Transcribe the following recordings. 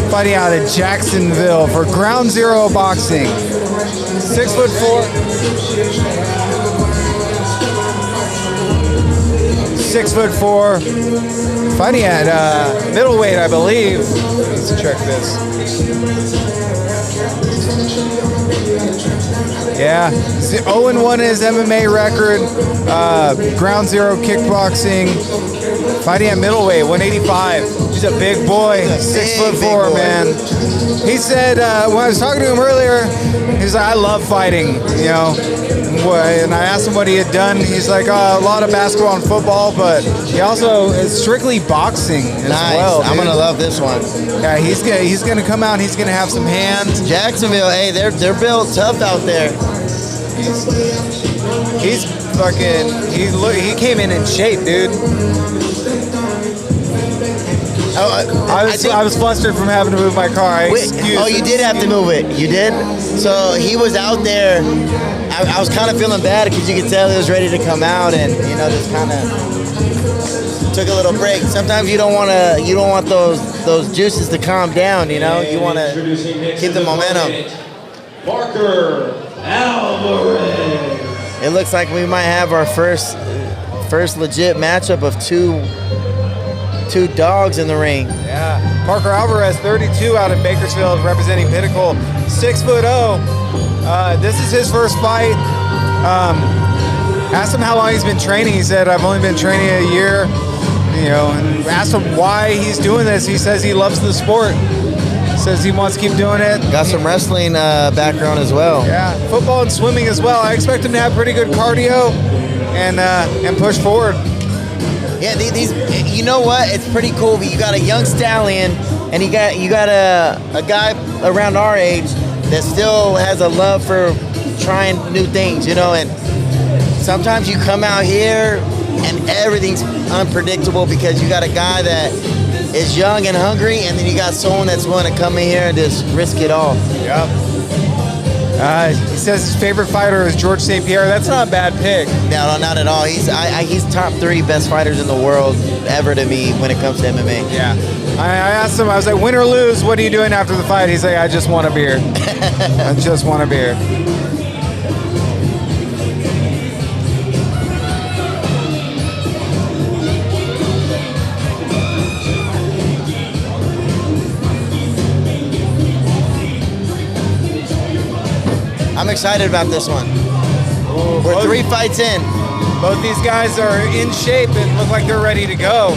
fighting out of Jacksonville for Ground Zero Boxing. 6'4". 6'4", fighting at middleweight, I believe. Let's check this. Yeah, 0-1 is MMA record. Ground Zero kickboxing. Fighting at middleweight, 185. He's a big boy, 6'4", man. He said when I was talking to him earlier, he's like, I love fighting, you know. And I asked him what he had done. He's like, a lot of basketball and football, but he also is strictly boxing as well. I'm gonna love this one. Yeah, he's gonna come out. He's gonna have some hands. Jacksonville, hey, they're built tough out there. He's fucking. He came in shape, dude. I was flustered from having to move my car. You did have to move it. You did? So he was out there. I was kind of feeling bad because you could tell he was ready to come out, and just kind of took a little break. Sometimes you don't want those juices to calm down. You want to keep the momentum. Parker Alvarez. It looks like we might have our first legit matchup of two dogs in the ring. Yeah, Parker Alvarez, 32, out of Bakersfield, representing Pinnacle, 6'0". This is his first fight. Asked him how long he's been training. He said, I've only been training a year. And asked him why he's doing this. He says he loves the sport. Says he wants to keep doing it. Got some wrestling background as well. Yeah, football and swimming as well. I expect him to have pretty good cardio and push forward. Yeah, these you know what? It's pretty cool. You got a young stallion, and you got a guy around our age that still has a love for trying new things, and sometimes you come out here and everything's unpredictable because you got a guy that is young and hungry, and then you got someone that's willing to come in here and just risk it all. Yep. He says his favorite fighter is George St. Pierre. That's not a bad pick. No, not at all. He's top 3 best fighters in the world ever to me when it comes to MMA. Yeah. I asked him, I was like, win or lose, what are you doing after the fight? He's like, I just want a beer. I just want a beer. I'm excited about this one. We're 3 fights in. Both these guys are in shape and look like they're ready to go.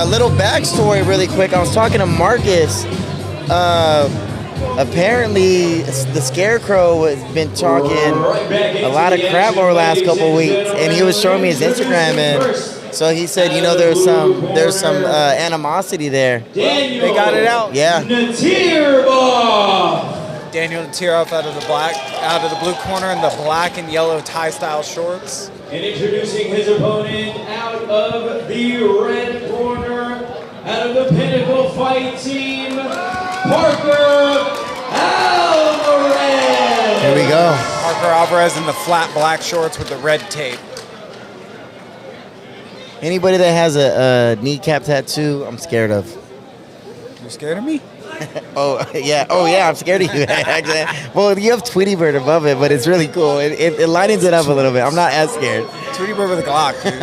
Little backstory really quick. I was talking to Marcus. Apparently, the Scarecrow has been talking a lot of crap over the last couple of weeks, and he was showing me his Instagram, and so he said, there's some animosity there. They got it out. Yeah. Natirboff. Daniel Natirboff out of the blue corner in the black and yellow tie-style shorts. And introducing his opponent out of the red corner, out of the Pinnacle Fight Team, Parker Alvarez. Here we go. Parker Alvarez in the flat black shorts with the red tape. Anybody that has a kneecap tattoo, I'm scared of. You scared of me? Oh yeah, I'm scared of you. Well, you have Tweety Bird above it, but it's really cool. It lightens it up a little bit. I'm not as scared. Tweety Bird with a Glock, dude.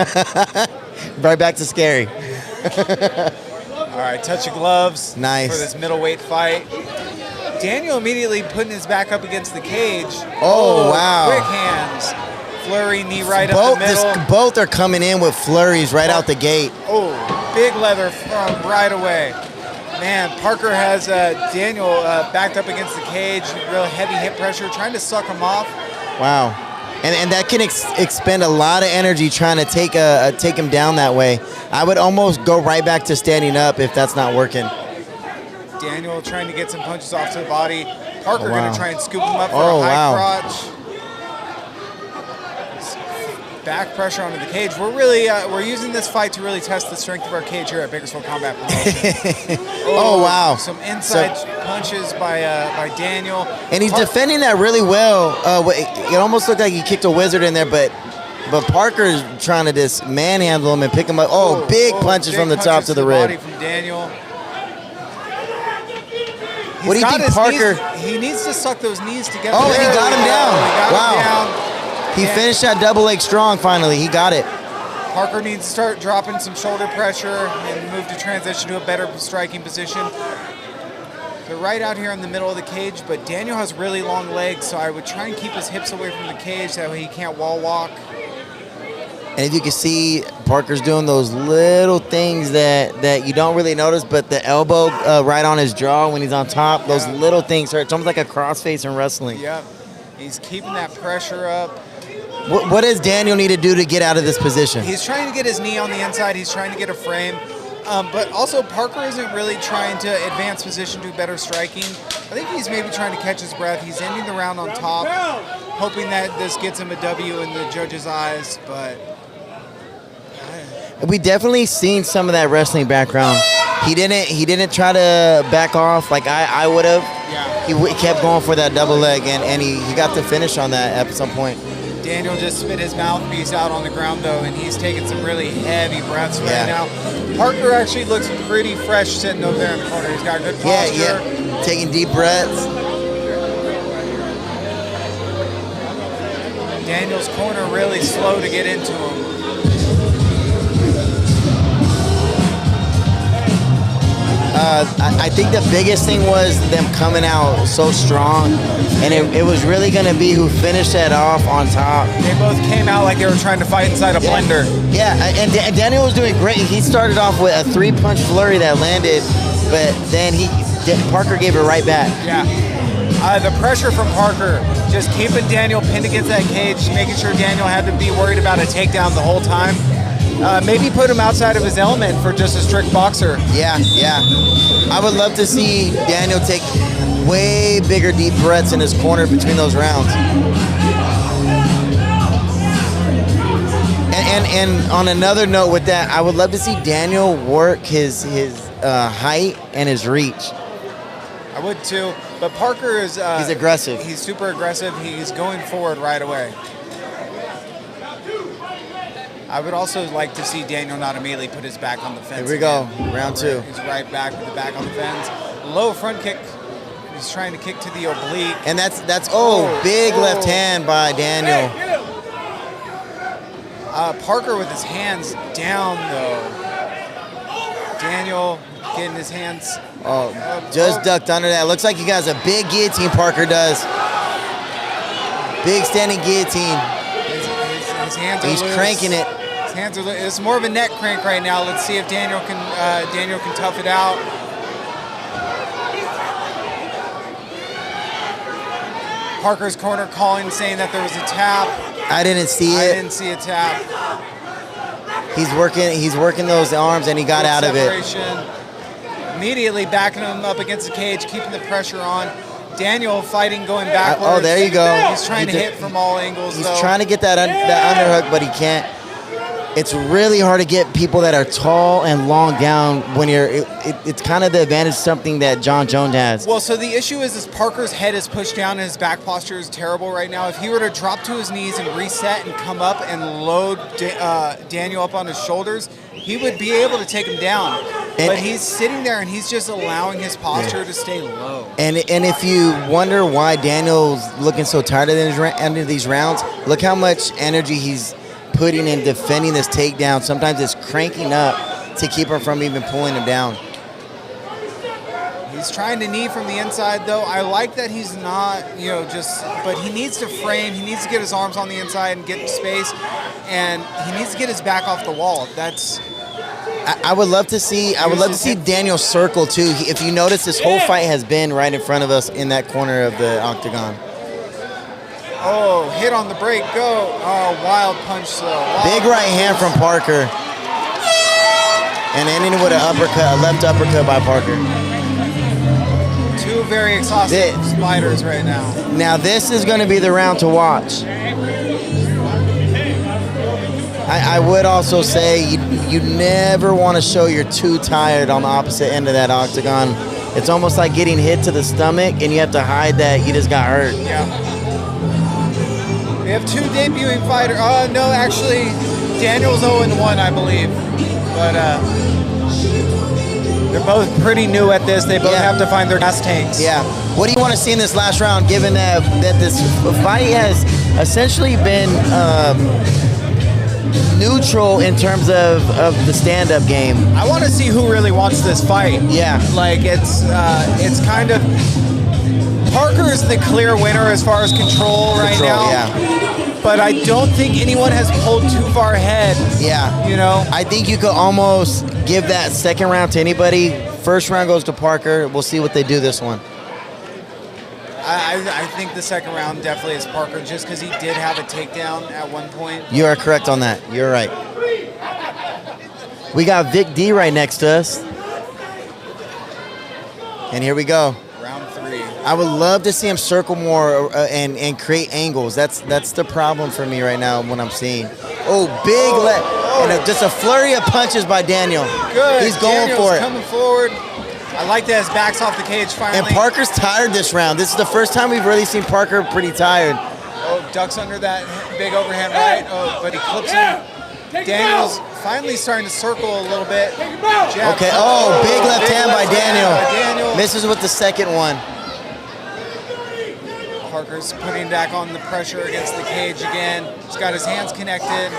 Right back to scary. All right, touch of gloves. Nice. For this middleweight fight. Daniel immediately putting his back up against the cage. Oh, wow. Quick hands. Flurry, knee right up the middle. Both are coming in with flurries right out the gate. Oh, big leather from right away. Man, Parker has Daniel backed up against the cage, real heavy hip pressure, trying to suck him off. Wow. And that can expend a lot of energy trying to take him down that way. I would almost go right back to standing up if that's not working. Daniel trying to get some punches off to the body. Parker going to try and scoop him up for a high crotch. Back pressure onto the cage. We're really we're using this fight to really test the strength of our cage here at Bakersfield Combat Promotions. Oh wow! Some inside punches by Daniel, and he's defending that really well. It almost looked like he kicked a wizard in there, but Parker's trying to just manhandle him and pick him up. Big punches from the top to the rib. Body from Daniel. What do you think, Parker? He needs to suck those knees together. Oh, and he got him down. Wow. He finished that double leg strong finally. He got it. Parker needs to start dropping some shoulder pressure and move to transition to a better striking position. They're right out here in the middle of the cage, but Daniel has really long legs, so I would try and keep his hips away from the cage, that way he can't wall walk. And if you can see, Parker's doing those little things that you don't really notice, but the elbow right on his jaw when he's on top, those little things hurt. It's almost like a crossface in wrestling. Yep. He's keeping that pressure up. What does Daniel need to do to get out of this position? He's trying to get his knee on the inside. He's trying to get a frame. But also, Parker isn't really trying to advance position, do better striking. I think he's maybe trying to catch his breath. He's ending the round on top, hoping that this gets him a W in the judges' eyes. But we definitely seen some of that wrestling background. He didn't try to back off like I would have. yeah, He kept going for that double leg, and he got the finish on that at some point. Daniel just spit his mouthpiece out on the ground, though, and he's taking some really heavy breaths right now. Parker actually looks pretty fresh sitting over there in the corner. He's got good posture. Yeah, taking deep breaths. Daniel's corner really slow to get into him. I think the biggest thing was them coming out so strong, and it was really going to be who finished that off on top. They both came out like they were trying to fight inside a blender. Yeah, and Daniel was doing great. He started off with a 3-punch flurry that landed, but then Parker gave it right back. Yeah. The pressure from Parker, just keeping Daniel pinned against that cage, making sure Daniel had to be worried about a takedown the whole time. Maybe put him outside of his element for just a strict boxer. Yeah. I would love to see Daniel take way bigger deep breaths in his corner between those rounds. And on another note with that, I would love to see Daniel work his height and his reach. I would too, but Parker is... he's aggressive. He's super aggressive. He's going forward right away. I would also like to see Daniel not immediately put his back on the fence. Here we go, again. round 2. He's right back with the back on the fence. Low front kick. He's trying to kick to the oblique. And that's big left hand by Daniel. Parker with his hands down, though. Daniel getting his hands... Just ducked under that. Looks like he has a big guillotine, Parker does. Big standing guillotine. His hands are He's loose. cranking it. His hands are loose. It's more of a neck crank right now. Let's see if Daniel can tough it out. Parker's corner calling, saying that there was a tap. I didn't see it. I didn't see a tap. He's working those arms, and he got out of it. Immediately backing him up against the cage, keeping the pressure on. Daniel fighting, going backwards. Oh, there you go. He's trying to hit from all angles. He's trying to get that underhook, but he can't. It's really hard to get people that are tall and long down when it's kind of the advantage, something that John Jones has. Well, so the issue is Parker's head is pushed down and his back posture is terrible right now. If he were to drop to his knees and reset and come up and load Daniel up on his shoulders, he would be able to take him down. But he's sitting there and he's just allowing his posture to stay low. And if you wonder why Daniel's looking so tired at the end of these rounds, look how much energy he's putting in defending this takedown. Sometimes it's cranking up to keep him from even pulling him down. He's trying to knee from the inside, though. I like that he's not, but he needs to frame. He needs to get his arms on the inside and get space, and he needs to get his back off the wall. I would love to see. Daniel circle too. If you notice, this whole fight has been right in front of us in that corner of the octagon. Oh, hit on the break, go. Oh, wild punch, though. Big right hand from Parker. And ending with a left uppercut by Parker. Two very exhaustive spiders right now. Now this is going to be the round to watch. I would also say you never want to show you're too tired on the opposite end of that octagon. It's almost like getting hit to the stomach and you have to hide that you just got hurt. Yeah. We have two debuting fighters. No, actually, Daniel's 0-1, I believe. But They're both pretty new at this. They both Yeah. have to find their gas tanks. Yeah. What do you want to see in this last round, given that this fight has essentially been neutral in terms of the stand-up game? I want to see who really wants this fight. Yeah. Like it's kind of Parker is the clear winner as far as control right now. Yeah. But I don't think anyone has pulled too far ahead. Yeah. You know? I think you could almost give that second round to anybody. First round goes to Parker. We'll see what they do this one. I think the second round definitely is Parker just because he did have a takedown at one point. You are correct on that. You're right. We got Vic D right next to us. And here we go. Round 3. I would love to see him circle more and create angles. That's the problem for me right now when I'm seeing. Oh, big and just a flurry of punches by Daniel. Good. He's going Daniel's for it. coming forward. I like that his back's off the cage finally. And Parker's tired this round. This is the first time we've really seen Parker pretty tired. Oh, ducks under that big overhand right. Oh, but he clips him. Daniel's finally starting to circle a little bit. Jab. Okay, oh, big left hand by Daniel. Daniel. Misses with the second one. Parker's putting back on the pressure against the cage again. He's got his hands connected.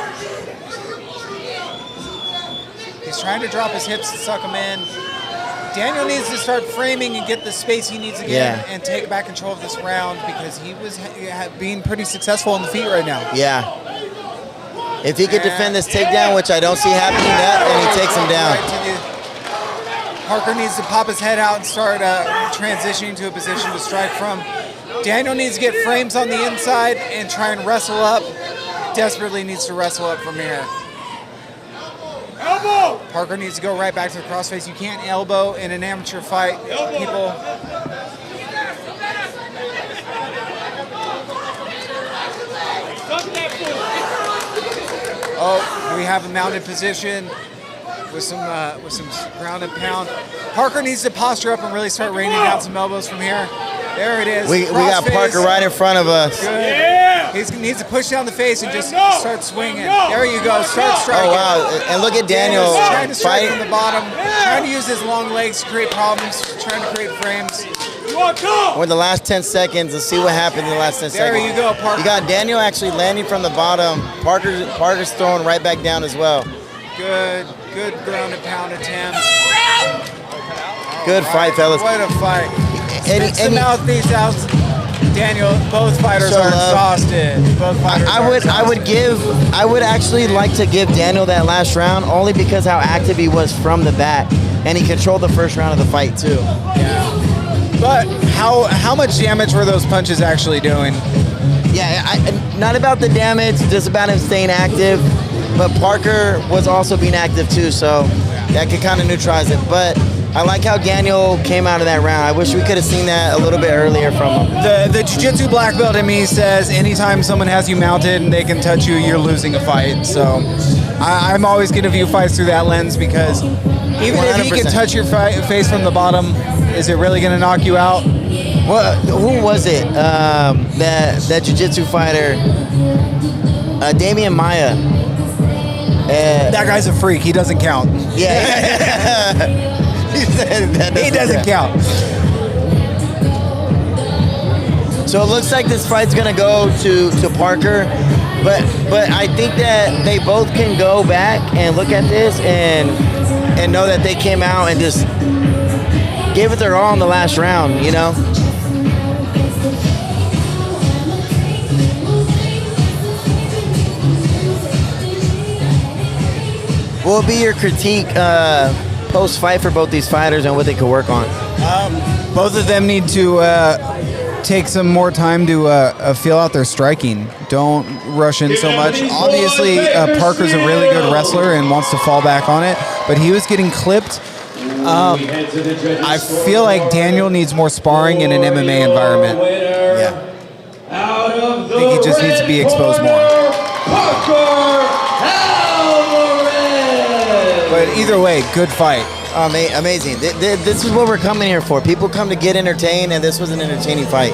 He's trying to drop his hips to suck him in. Daniel needs to start framing and get the space he needs again and take back control of this round because he was being pretty successful on the feet right now. Yeah. If he could defend this takedown, which I don't see happening, then he takes him down. Parker needs to pop his head out and start transitioning to a position to strike from. Daniel needs to get frames on the inside and try and wrestle up. Desperately needs to wrestle up from here. Elbow! Parker needs to go right back to the crossface. You can't elbow in an amateur fight. People. Oh, we have a mounted position with some ground and pound. Parker needs to posture up and really start raining down some elbows from here. There it is. We got Parker right in front of us. Good. Yeah! He needs to push down the face and just start swinging. There you go. Start striking. Oh, wow. And look at Daniel Daniel's trying to strike fighting. from the bottom. Trying to use his long legs to create problems. Trying to create frames. We're in the last 10 seconds. Let's see what happens in the last 10 There seconds. you go, Parker. You got Daniel actually landing from the bottom. Parker's throwing right back down as well. Good ground and pound attempts. Good fight, fellas. What a fight. Any- Spits the mouthpiece out. Daniel, both fighters Show are love. exhausted. Both fighters I are would actually like to give Daniel that last round only because how active he was from the bat, and he controlled the first round of the fight too. But how much damage were those punches actually doing? Yeah, not about the damage, just about him staying active. But Parker was also being active too, so that could kind of neutralize it. But I like how Daniel came out of that round. I wish we could have seen that a little bit earlier from him. The jiu-jitsu black belt in me says anytime someone has you mounted and they can touch you, you're losing a fight. So I'm always going to view fights through that lens because even if he can 100%. touch your face from the bottom, is it really going to knock you out? Well, who was it? That jiu-jitsu fighter, Damian Maya. That guy's a freak. He doesn't count. Yeah. He doesn't count. So it looks like this fight's gonna go to Parker, but I think that they both can go back and look at this and know that they came out and just gave it their all in the last round, you know? What would be your critique post-fight for both these fighters and what they could work on? Both of them need to take some more time to feel out their striking. Don't rush in so much. Obviously, Parker's a really good wrestler and wants to fall back on it, but he was getting clipped. I feel like Daniel needs more sparring in an MMA environment. Yeah. I think he just needs to be exposed more. Parker Alvarez! But either way, good fight. Amazing. This is what we're coming here for. People come to get entertained, and this was an entertaining fight.